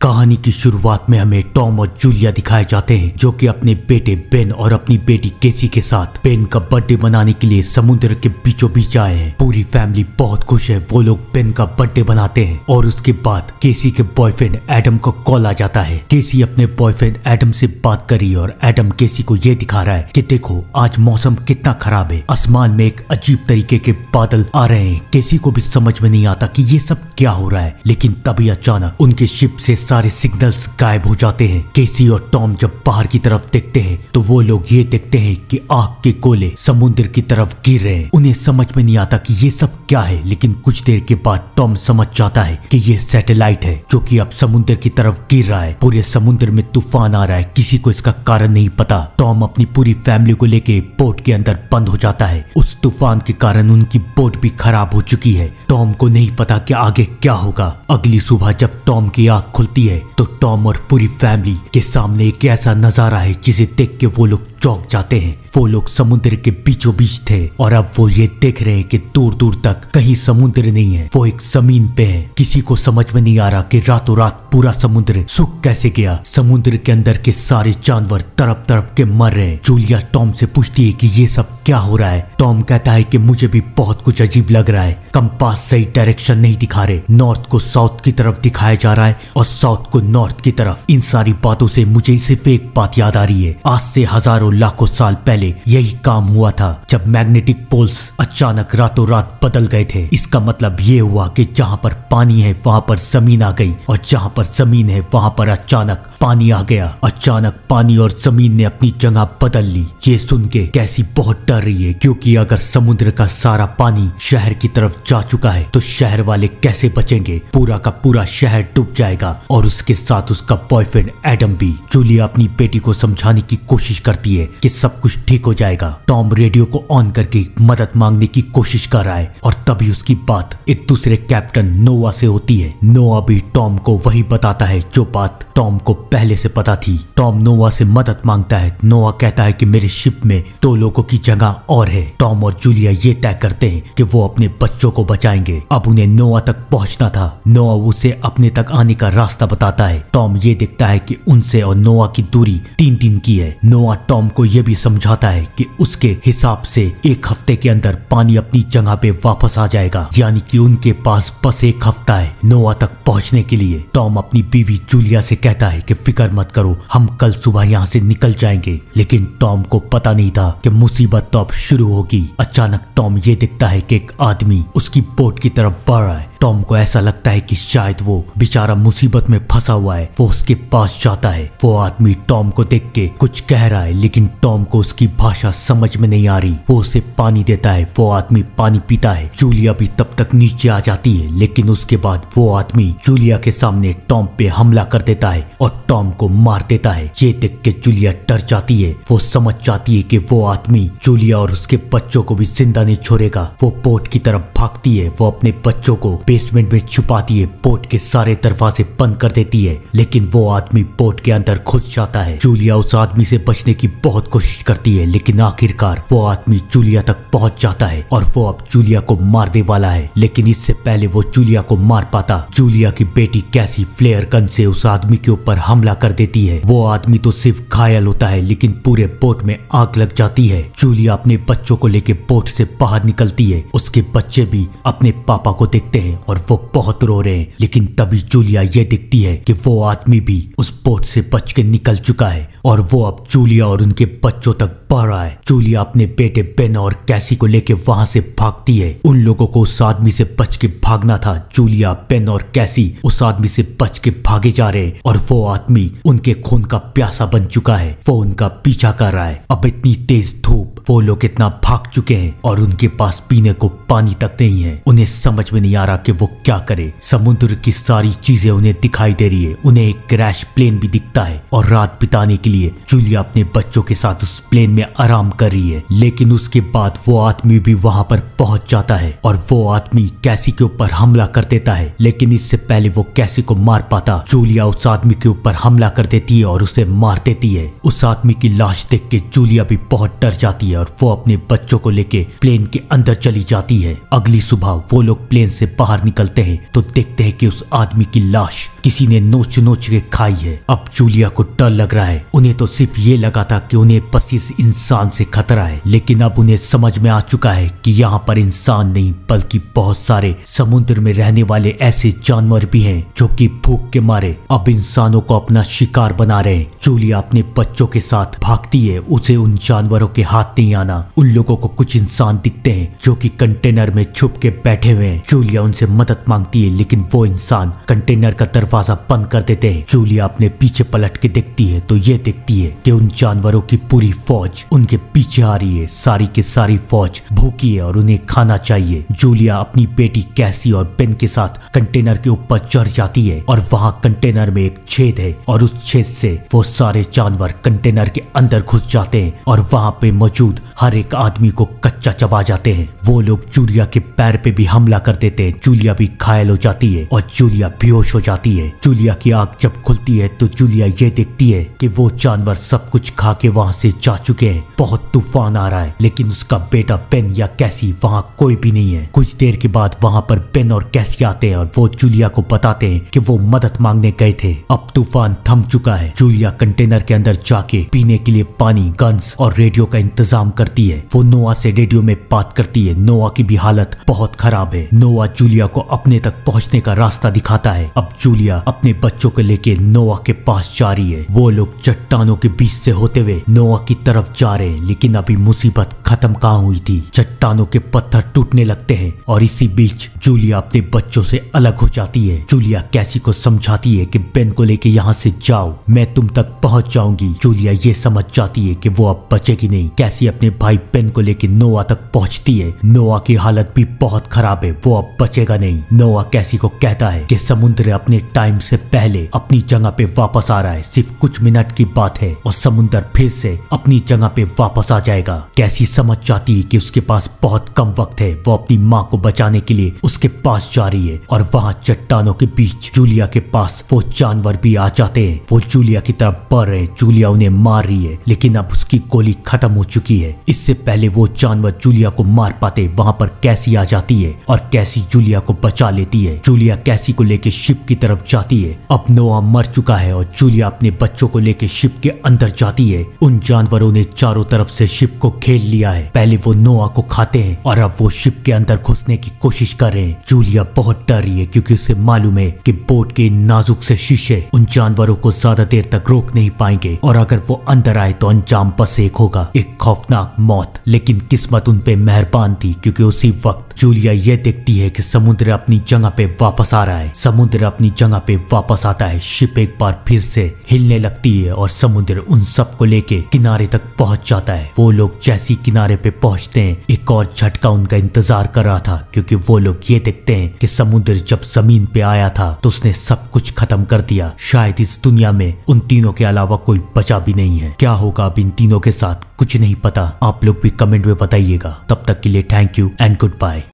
कहानी की शुरुआत में हमें टॉम और जूलिया दिखाए जाते हैं जो कि अपने बेटे बेन और अपनी बेटी केसी के साथ बेन का बर्थडे मनाने के लिए समुद्र के बीचों बीच आए हैं। पूरी फैमिली बहुत खुश है। वो लोग बेन का बर्थडे बनाते हैं और उसके बाद केसी के बॉयफ्रेंड एडम को कॉल आ जाता है। केसी अपने बॉयफ्रेंड एडम से बात कर रही है और एडम केसी को ये दिखा रहा है कि देखो आज मौसम कितना खराब है, आसमान में एक अजीब तरीके के बादल आ रहे हैं। केसी को भी समझ में नहीं आता कि ये सब क्या हो रहा है, लेकिन तभी अचानक उनके शिप से सारे सिग्नल्स गायब हो जाते हैं। केसी और टॉम जब बाहर की तरफ देखते हैं तो वो लोग ये देखते हैं कि आग के गोले समुद्र की तरफ गिर रहे हैं। उन्हें समझ में नहीं आता कि ये सब क्या है, लेकिन कुछ देर के बाद टॉम समझ जाता है कि ये सैटेलाइट है जो कि अब समुद्र की तरफ गिर रहा है। पूरे समुद्र में तूफान आ रहा है, किसी को इसका कारण नहीं पता। टॉम अपनी पूरी फैमिली को लेके बोट के अंदर बंद हो जाता है। उस तूफान के कारण उनकी बोट भी खराब हो चुकी है। टॉम को नहीं पता कि आगे क्या होगा। अगली सुबह जब टॉम की आंख खुलती है तो टॉम और पूरी फैमिली के सामने एक ऐसा नजारा है जिसे देख के वो लोग चौंक जाते हैं। वो लोग समुद्र के बीचों बीच थे और अब वो ये देख रहे हैं कि दूर दूर तक कहीं समुद्र नहीं है, वो एक जमीन पे है। किसी को समझ में नहीं आ रहा कि रातों रात पूरा समुद्र सूख कैसे गया। समुद्र के अंदर के सारे जानवर तड़प तड़प के मर रहे हैं। जूलिया टॉम से पूछती है कि ये सब क्या हो रहा है। टॉम कहता है कि मुझे भी बहुत कुछ अजीब लग रहा है। कंपास सही डायरेक्शन नहीं दिखा रहे, नॉर्थ को साउथ की तरफ दिखाया जा रहा है और साउथ को नॉर्थ की तरफ। इन सारी बातों से मुझे सिर्फ एक बात याद आ रही है, आज से हजारों लाखों साल पहले यही काम हुआ था जब मैग्नेटिक पोल्स अचानक रातों रात बदल गए थे। इसका मतलब ये हुआ कि जहां पर पानी है वहां पर जमीन आ गई और जहां पर जमीन है वहां पर अचानक पानी आ गया। अचानक पानी और जमीन ने अपनी जगह बदल ली। ये सुन के कैसी बहुत डर रही है, क्योंकि अगर समुद्र का सारा पानी शहर की तरफ जा चुका है तो शहर वाले कैसे बचेंगे। पूरा का पूरा शहर डूब जाएगा और उसके साथ उसका बॉयफ्रेंड एडम भी। जूलिया अपनी बेटी को समझाने की कोशिश करती है कि सब कुछ ठीक हो जाएगा। टॉम रेडियो को ऑन करके मदद मांगने की कोशिश कर रहा है और तभी उसकी बात एक दूसरे कैप्टन नोआ से होती है। नोआ भी टॉम को वही बताता है जो बात टॉम को पहले से पता थी। टॉम नोआ से मदद मांगता है। नोआ कहता है कि मेरे शिप में 2 लोगों की जगह और है। टॉम और जूलिया ये तय करते हैं कि वो अपने बच्चों को बचाएंगे। अब उन्हें नोआ तक पहुंचना था। नोआ उसे अपने तक आने का रास्ता बताता है। टॉम ये देखता है कि उनसे और नोआ की दूरी 3 दिन की है। नोआ टॉम को यह भी समझाता है कि उसके हिसाब से 1 हफ्ते के अंदर पानी अपनी जगह पे वापस आ जाएगा, यानी कि उनके पास बस 1 हफ्ता है नोआ तक पहुंचने के लिए। टॉम अपनी बीवी जूलिया से कहता है कि फिक्र मत करो, हम कल सुबह यहाँ से निकल जाएंगे। लेकिन टॉम को पता नहीं था कि मुसीबत तो अब शुरू होगी। अचानक टॉम ये दिखता है कि एक आदमी उसकी बोट की तरफ बढ़ रहा है। टॉम को ऐसा लगता है कि शायद वो बेचारा मुसीबत में फंसा हुआ है। वो उसके पास जाता है। वो आदमी टॉम को देख के कुछ कह रहा है, लेकिन टॉम को उसकी भाषा समझ में नहीं आ रही। वो उसे पानी देता है। वो आदमी पानी पीता है। जूलिया भी तब तक नीचे आ जाती है, लेकिन उसके बाद वो आदमी जूलिया के सामने टॉम पे हमला कर देता है और टॉम को मार देता है। ये देख के जूलिया डर जाती है। वो समझ जाती है कि वो आदमी जूलिया और उसके बच्चों को भी जिंदा नहीं छोड़ेगा। वो बोट की तरफ भागती है। वो अपने बच्चों को बेसमेंट में छुपाती है। बोट के सारे दरवाजे बंद कर देती है, लेकिन वो आदमी बोट के अंदर घुस जाता है। जूलिया उस आदमी से बचने की बहुत कोशिश करती है, लेकिन आखिरकार वो आदमी जूलिया तक पहुंच जाता है और वो अब जूलिया को मारने वाला है। लेकिन इससे पहले वो जूलिया को मार पाता, जूलिया की बेटी कैसी फ्लेयर गन से उस आदमी के ऊपर हमला कर देती है। वो आदमी तो सिर्फ घायल होता है, लेकिन पूरे बोट में आग लग जाती है। जूलिया अपने बच्चों को लेके बोट से बाहर निकलती है। उसके बच्चे भी अपने पापा को देखते हैं और वो बहुत रो रहे हैं। लेकिन तभी जूलिया ये दिखती है कि वो आदमी भी उस बोट से बच के निकल चुका है और वो अब जूलिया और उनके बच्चों तक बढ़ रहा है। जूलिया अपने बेटे बेन और कैसी को लेके वहां से भागती है। उन लोगों को उस आदमी से बच के भागना था। जूलिया, बेन और कैसी उस आदमी से बच के भागे जा रहे हैं और वो आदमी उनके खून का प्यासा बन चुका है। वो उनका पीछा कर रहा है। अब इतनी तेज धूप, वो लोग इतना भाग चुके हैं और उनके पास पीने को पानी तक नहीं है। उन्हें समझ में नहीं आ रहा कि वो क्या करे। समुद्र की सारी चीजें उन्हें दिखाई दे रही है। उन्हें एक क्रैश प्लेन भी दिखता है और रात बिताने के लिए जूलिया अपने बच्चों के साथ उस प्लेन में आराम कर रही है। लेकिन उसके बाद वो आदमी भी वहां पर पहुंच जाता है और वो आदमी कैसी के ऊपर हमला कर देता है। लेकिन इससे पहले वो कैसी को मार पाता, जूलिया उस आदमी के ऊपर हमला कर देती है और उसे मार देती है। उस आदमी की लाश देख के जूलिया भी बहुत डर जाती है और वो अपने बच्चों को लेके प्लेन के अंदर चली जाती है। अगली सुबह वो लोग प्लेन से बाहर बाहर निकलते हैं तो देखते हैं कि उस आदमी की लाश किसी ने नोच नोच के खाई है। अब जूलिया को डर लग रहा है। उन्हें तो सिर्फ ये लगा था कि उन्हें बस इस इंसान से खतरा है, लेकिन अब उन्हें समझ में आ चुका है कि यहाँ पर इंसान नहीं बल्कि बहुत सारे समुद्र में रहने वाले ऐसे जानवर भी हैं जो कि भूख के मारे अब इंसानों को अपना शिकार बना रहे हैं। जूलिया अपने बच्चों के साथ भागती है, उसे उन जानवरों के हाथ नहीं आना। उन लोगों को कुछ इंसान दिखते हैं जो कि कंटेनर में छुप के बैठे हुए हैं। जूलिया उनसे मदद मांगती है लेकिन वो इंसान कंटेनर का दरवाजा बंद कर देते हैं। जूलिया अपने पीछे पलट के देखती है तो ये देखती है कि उन जानवरों की पूरी फौज उनके पीछे आ रही है। सारी की सारी फौज भूखी है और उन्हें खाना चाहिए। जूलिया अपनी बेटी कैसी और बेन के साथ कंटेनर के ऊपर चढ़ जाती है और वहां कंटेनर में एक छेद है और उस छेद से वो सारे जानवर कंटेनर के अंदर घुस जाते हैं और वहां पे मौजूद हर एक आदमी को कच्चा चबा जाते हैं। वो लोग जूलिया के पैर पे भी हमला कर देते हैं। जूलिया भी घायल हो जाती है और जूलिया बेहोश हो जाती है। जूलिया की आंख जब खुलती है तो जूलिया ये देखती है कि वो जानवर सब कुछ खा के वहां से जा चुके हैं। बहुत तूफान आ रहा है लेकिन उसका बेटा बेन या कैसी वहां कोई भी नहीं है। कुछ देर के बाद वहां पर बेन और कैसी आते हैं और वो जूलिया को बताते हैं कि वो मदद मांगने गए थे। अब तूफान थम चुका है। जूलिया कंटेनर के अंदर जाके पीने के लिए पानी, गन्स और रेडियो का इंतजाम करती है। वो नोआ से रेडियो में बात करती है। नोआ की भी हालत बहुत खराब है। नोआ जूलिया को अपने तक पहुंचने का रास्ता दिखाता है। अब जूलिया अपने बच्चों को लेके नोआ के पास जा रही है। वो लोग चट्टानों के बीच से होते हुए नोआ की तरफ जा रहे हैं, लेकिन अभी मुसीबत खत्म कहाँ हुई थी। चट्टानों के पत्थर टूटने लगते हैं और इसी बीच जूलिया अपने बच्चों से अलग हो जाती है। जूलिया कैसी को समझाती है कि बेन को लेके यहाँ से जाओ, मैं तुम तक पहुंच जाऊंगी। जूलिया ये समझ जाती है कि वो अब बचेगी नहीं। कैसी अपने भाई बेन को लेके नोआ तक पहुंचती है। नोआ की हालत भी बहुत खराब है, वो अब बचेगा नहीं। नोआ कैसी को कहता है कि समुद्र अपने टाइम से पहले अपनी जगह पे वापस आ रहा है, सिर्फ कुछ मिनट की बात है और समुद्र फिर से अपनी जगह पे वापस आ जाएगा। कैसी समझ जाती है कि उसके पास बहुत कम वक्त है। वो अपनी माँ को बचाने के लिए उसके पास जा रही है और वहाँ चट्टानों के बीच जूलिया के पास वो जानवर भी आ जाते हैं। वो जूलिया की तरफ बढ़ रहे हैं। जूलिया उन्हें मार रही है लेकिन अब उसकी गोली खत्म हो चुकी है। इससे पहले वो जानवर जूलिया को मार पाते वहाँ पर कैसी आ जाती है और कैसी जूलिया को बचा लेती है। जूलिया कैसी को लेके शिप की तरफ जाती है। अब नोआ मर चुका है और जूलिया अपने बच्चों को लेके शिप के अंदर जाती है। उन जानवरों ने चारों तरफ से शिप को घेर लिया है। पहले वो नोआ को खाते हैं और अब वो शिप के अंदर घुसने की कोशिश कर रहे हैं। जूलिया बहुत डर रही है क्योंकि उसे मालूम है कि बोट के नाजुक से शीशे उन जानवरों को ज्यादा देर तक रोक नहीं पाएंगे और अगर वो अंदर आए तो अंजाम बस एक होगा, एक खौफनाक मौत। लेकिन किस्मत उन पे मेहरबान थी क्योंकि उसी वक्त जूलिया ये देखती है कि समुद्र अपनी जगह पे वापस आ रहा है। समुद्र अपनी जगह पे वापस आता है। शिप एक बार फिर से हिलने लगती है और समुद्र उन सब को लेके किनारे तक पहुंच जाता है। वो लोग जैसी किनारे पे पहुंचते हैं एक और झटका उनका इंतजार कर रहा था क्योंकि वो लोग ये देखते हैं कि समुद्र जब जमीन पे आया था तो उसने सब कुछ खत्म कर दिया। शायद इस दुनिया में उन तीनों के अलावा कोई बचा भी नहीं है। क्या होगा अब इन तीनों के साथ कुछ नहीं पता। आप लोग भी कमेंट में बताइएगा। तब तक के लिए thank you and good bye.